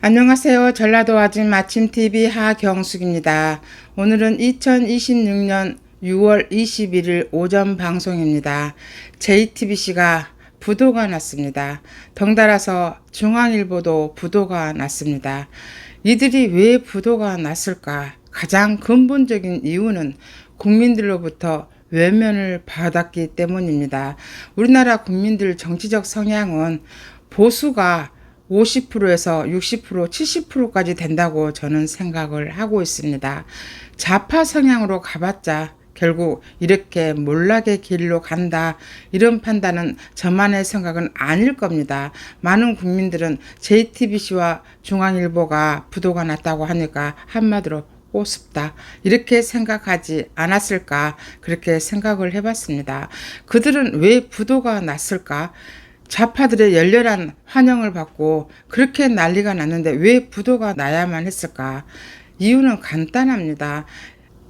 안녕하세요. 전라도 아침 아침TV 하경숙입니다. 오늘은 2026년 6월 21일 오전 방송입니다. JTBC가 부도가 났습니다. 덩달아서 중앙일보도 부도가 났습니다. 이들이 왜 부도가 났을까? 가장 근본적인 이유는 국민들로부터 외면을 받았기 때문입니다. 우리나라 국민들 정치적 성향은 보수가 50%에서 60%, 70%까지 된다고 저는 생각을 하고 있습니다. 좌파 성향으로 가봤자 결국 이렇게 몰락의 길로 간다, 이런 판단은 저만의 생각은 아닐 겁니다. 많은 국민들은 JTBC와 중앙일보가 부도가 났다고 하니까 한마디로 꼬습다, 이렇게 생각하지 않았을까, 그렇게 생각을 해봤습니다. 그들은 왜 부도가 났을까? 좌파들의 열렬한 환영을 받고 그렇게 난리가 났는데 왜 부도가 나야만 했을까? 이유는 간단합니다.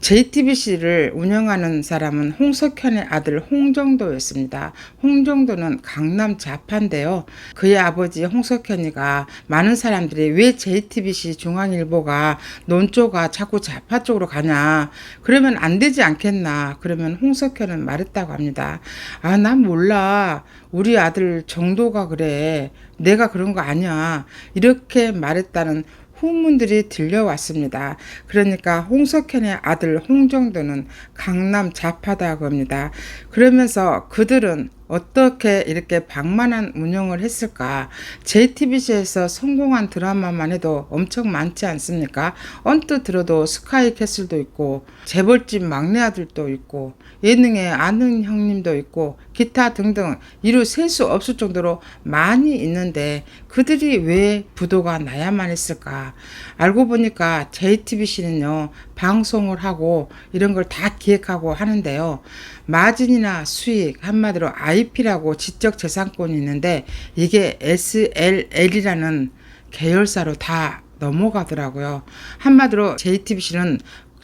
JTBC를 운영하는 사람은 홍석현의 아들 홍정도였습니다. 홍정도는 강남 좌파인데요. 그의 아버지 홍석현이가 많은 사람들이 왜 JTBC 중앙일보가 논조가 자꾸 좌파 쪽으로 가냐, 그러면 안 되지 않겠나, 그러면 홍석현은 말했다고 합니다. 아, 난 몰라, 우리 아들 정도가 그래, 내가 그런 거 아니야, 이렇게 말했다는 후문들이 들려왔습니다. 그러니까 홍석현의 아들 홍정도는 강남 좌파다 겁니다. 그러면서 그들은 어떻게 이렇게 방만한 운영을 했을까? JTBC에서 성공한 드라마만 해도 엄청 많지 않습니까? 언뜻 들어도 스카이캐슬도 있고, 재벌집 막내 아들도 있고, 예능의 아는 형님도 있고, 기타 등등 이루 셀 수 없을 정도로 많이 있는데 그들이 왜 부도가 나야만 했을까? 알고 보니까 JTBC는요, 방송을 하고 이런 걸 다 기획하고 하는데요, 마진이나 수익, 한마디로 IP라고 지적재산권이 있는데 이게 SLL이라는 계열사로 다 넘어가더라고요. 한마디로 JTBC는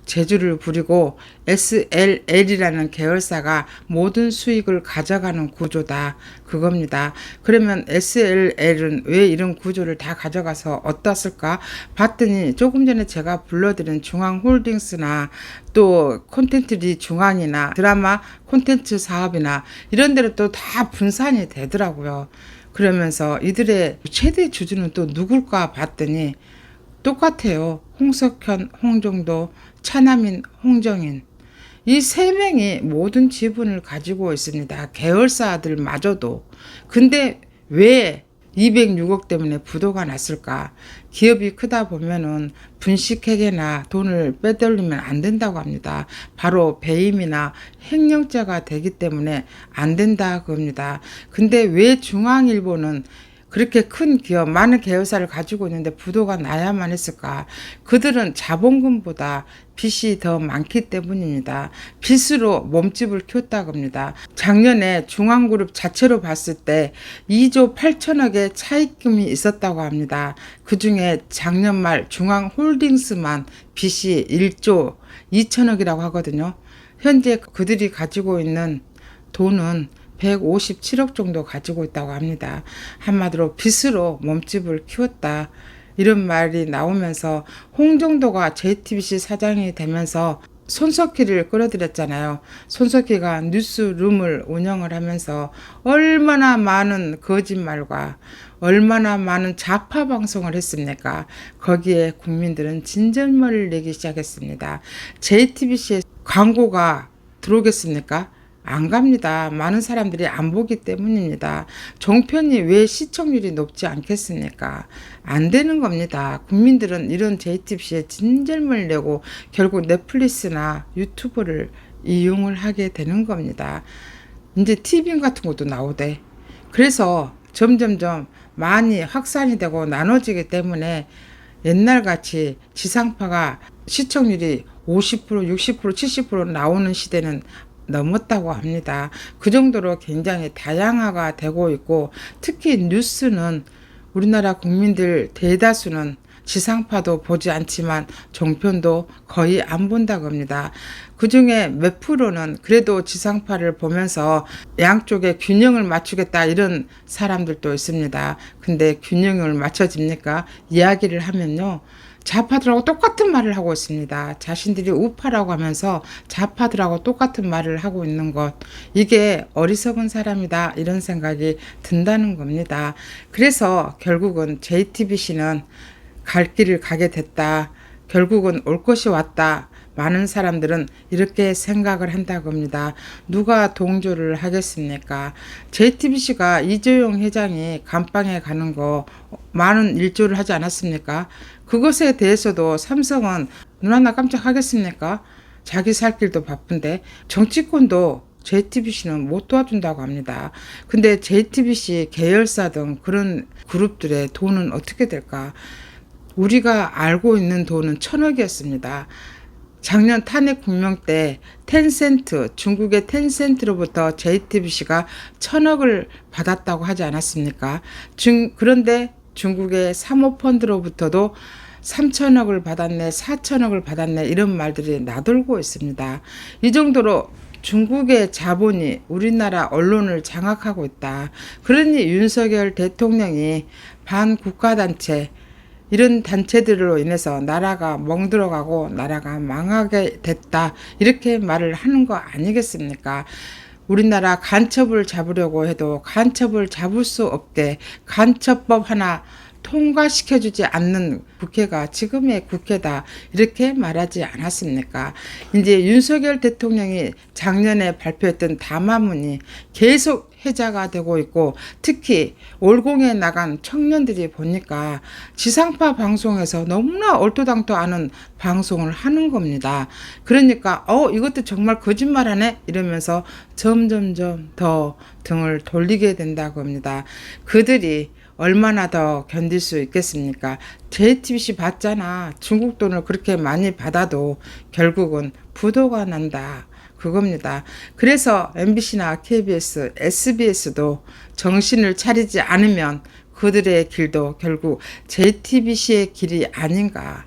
재주를 부리고 SLL이라는 계열사가 모든 수익을 가져가는 구조다, 그겁니다. 그러면 SLL은 왜 이런 구조를 다 가져가서 어떻을까 봤더니, 조금 전에 제가 불러드린 중앙홀딩스나 또 콘텐츠리 중앙이나 드라마 콘텐츠 사업이나 이런 데로 또 다 분산이 되더라고요. 그러면서 이들의 최대 주주는 또 누굴까 봤더니 똑같아요. 홍석현, 홍정도, 차남인, 홍정인. 이 세 명이 모든 지분을 가지고 있습니다. 계열사들마저도. 근데 왜 206억 때문에 부도가 났을까? 기업이 크다 보면은 분식회계나 돈을 빼돌리면 안 된다고 합니다. 바로 배임이나 횡령죄가 되기 때문에 안 된다 그럽니다. 근데 왜 중앙일보는 그렇게 큰 기업, 많은 계열사를 가지고 있는데 부도가 나야만 했을까? 그들은 자본금보다 빚이 더 많기 때문입니다. 빚으로 몸집을 키웠다고 합니다. 작년에 중앙그룹 자체로 봤을 때 2조 8천억의 차입금이 있었다고 합니다. 그 중에 작년 말 중앙홀딩스만 빚이 1조 2천억이라고 하거든요. 현재 그들이 가지고 있는 돈은 157억 정도 가지고 있다고 합니다. 한마디로 빚으로 몸집을 키웠다, 이런 말이 나오면서 홍정도가 JTBC 사장이 되면서 손석희를 끌어들였잖아요. 손석희가 뉴스룸을 운영을 하면서 얼마나 많은 거짓말과 얼마나 많은 좌파 방송을 했습니까? 거기에 국민들은 진절머리를 내기 시작했습니다. JTBC에 광고가 들어오겠습니까? 안 갑니다. 많은 사람들이 안 보기 때문입니다. 종편이 왜 시청률이 높지 않겠습니까? 안 되는 겁니다. 국민들은 이런 JTBC에 진절을 내고 결국 넷플릭스나 유튜브를 이용을 하게 되는 겁니다. 이제 TVN 같은 것도 나오대. 그래서 점점점 많이 확산이 되고 나눠지기 때문에 옛날같이 지상파가 시청률이 50%, 60%, 70% 나오는 시대는 넘었다고 합니다. 그 정도로 굉장히 다양화가 되고 있고, 특히 뉴스는 우리나라 국민들 대다수는 지상파도 보지 않지만 종편도 거의 안 본다고 합니다. 그중에 몇 프로는 그래도 지상파를 보면서 양쪽에 균형을 맞추겠다 이런 사람들도 있습니다. 근데 균형을 맞춰집니까? 이야기를 하면요. 좌파들하고 똑같은 말을 하고 있습니다. 자신들이 우파라고 하면서 좌파들하고 똑같은 말을 하고 있는 것. 이게 어리석은 사람이다. 이런 생각이 든다는 겁니다. 그래서 결국은 JTBC는 갈 길을 가게 됐다. 결국은 올 것이 왔다. 많은 사람들은 이렇게 생각을 한다고 합니다. 누가 동조를 하겠습니까? JTBC가 이재용 회장이 감방에 가는 거 많은 일조를 하지 않았습니까? 그것에 대해서도 삼성은 눈 하나 깜짝하겠습니까? 자기 살 길도 바쁜데 정치권도 JTBC는 못 도와준다고 합니다. 근데 JTBC 계열사 등 그런 그룹들의 돈은 어떻게 될까? 우리가 알고 있는 돈은 1,000억이었습니다. 작년 탄핵 국면 때 텐센트, 중국의 텐센트로부터 JTBC가 1,000억을 받았다고 하지 않았습니까? 그런데 중국의 사모펀드로부터도 3,000억을 받았네, 4,000억을 받았네 이런 말들이 나돌고 있습니다. 이 정도로 중국의 자본이 우리나라 언론을 장악하고 있다. 그러니 윤석열 대통령이 반국가단체 이런 단체들로 인해서 나라가 멍들어가고 나라가 망하게 됐다. 이렇게 말을 하는 거 아니겠습니까? 우리나라 간첩을 잡으려고 해도 간첩을 잡을 수 없게 간첩법 하나 통과시켜주지 않는 국회가 지금의 국회다. 이렇게 말하지 않았습니까? 이제 윤석열 대통령이 작년에 발표했던 담화문이 계속 회자가 되고 있고 특히 올공에 나간 청년들이 보니까 지상파 방송에서 너무나 얼토당토 않은 방송을 하는 겁니다. 그러니까 이것도 정말 거짓말하네 이러면서 점점점 더 등을 돌리게 된다고 합니다. 그들이 얼마나 더 견딜 수 있겠습니까? JTBC 받잖아. 중국 돈을 그렇게 많이 받아도 결국은 부도가 난다. 그겁니다. 그래서 MBC나 KBS, SBS도 정신을 차리지 않으면 그들의 길도 결국 JTBC의 길이 아닌가.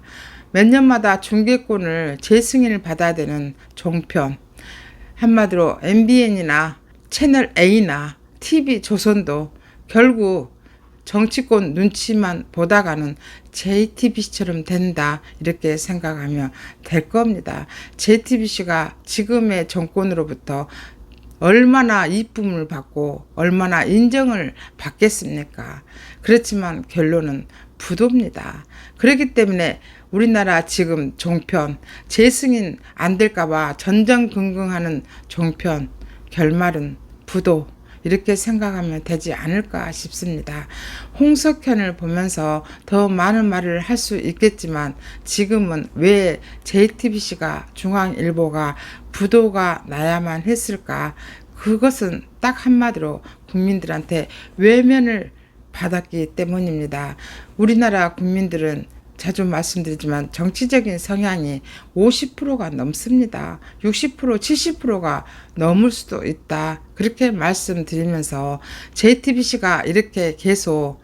몇 년마다 중계권을 재승인을 받아야 되는 종편. 한마디로 MBN이나 채널 A나 TV조선도 결국 정치권 눈치만 보다가는 JTBC처럼 된다 이렇게 생각하면 될 겁니다. JTBC가 지금의 정권으로부터 얼마나 이쁨을 받고 얼마나 인정을 받겠습니까? 그렇지만 결론은 부도입니다. 그렇기 때문에 우리나라 지금 종편 재승인 안 될까봐 전전긍긍하는 종편 결말은 부도 이렇게 생각하면 되지 않을까 싶습니다. 홍석현을 보면서 더 많은 말을 할 수 있겠지만 지금은 왜 JTBC가 중앙일보가 부도가 나야만 했을까? 그것은 딱 한마디로 국민들한테 외면을 받았기 때문입니다. 우리나라 국민들은 자주 말씀드리지만 정치적인 성향이 50%가 넘습니다. 60%, 70%가 넘을 수도 있다. 그렇게 말씀드리면서 JTBC가 이렇게 계속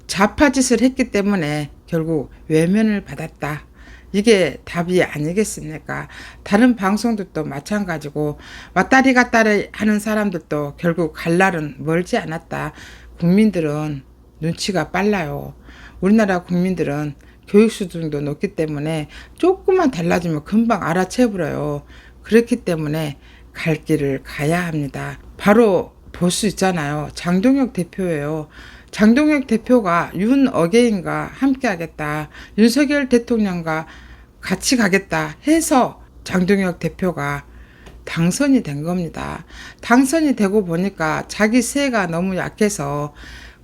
좌파짓을 했기 때문에 결국 외면을 받았다. 이게 답이 아니겠습니까? 다른 방송들도 마찬가지고 왔다리 갔다리 하는 사람들도 결국 갈 날은 멀지 않았다. 국민들은 눈치가 빨라요. 우리나라 국민들은 교육 수준도 높기 때문에 조금만 달라지면 금방 알아채버려요. 그렇기 때문에 갈 길을 가야 합니다. 바로 볼 수 있잖아요. 장동혁 대표예요. 장동혁 대표가 윤 어게인과 함께 하겠다. 윤석열 대통령과 같이 가겠다 해서 장동혁 대표가 당선이 된 겁니다. 당선이 되고 보니까 자기 세가 너무 약해서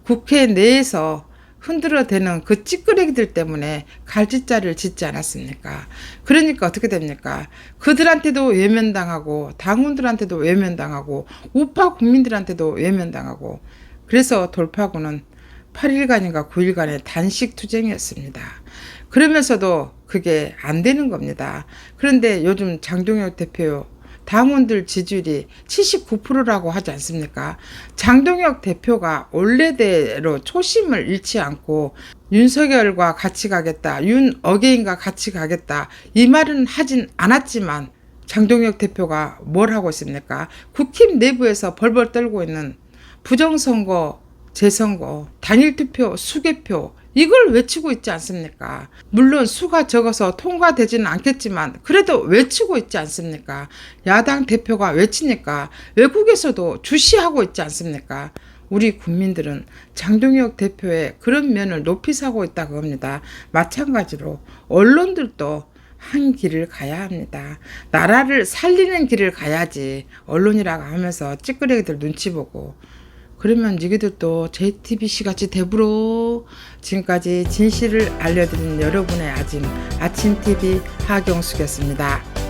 국회 내에서 흔들어대는 그 찌끄레기들 때문에 갈짓자를 짓지 않았습니까? 그러니까 어떻게 됩니까? 그들한테도 외면당하고 당원들한테도 외면당하고 우파 국민들한테도 외면당하고 그래서 돌파구는 8일간인가 9일간의 단식 투쟁이었습니다. 그러면서도 그게 안 되는 겁니다. 그런데 요즘 장동혁 대표 당원들 지지율이 79%라고 하지 않습니까? 장동혁 대표가 원래대로 초심을 잃지 않고 윤석열과 같이 가겠다, 윤어게인과 같이 가겠다 이 말은 하진 않았지만 장동혁 대표가 뭘 하고 있습니까? 국힘 내부에서 벌벌 떨고 있는 부정선거, 재선거, 단일투표, 수개표 이걸 외치고 있지 않습니까? 물론 수가 적어서 통과되지는 않겠지만 그래도 외치고 있지 않습니까? 야당 대표가 외치니까 외국에서도 주시하고 있지 않습니까? 우리 국민들은 장동혁 대표의 그런 면을 높이 사고 있다고 합니다. 마찬가지로 언론들도 한 길을 가야 합니다. 나라를 살리는 길을 가야지 언론이라고 하면서 찌끄레기들 눈치 보고 그러면 니기들도 JTBC 같이 대부로. 지금까지 진실을 알려드린 여러분의 아침TV 하경숙이었습니다.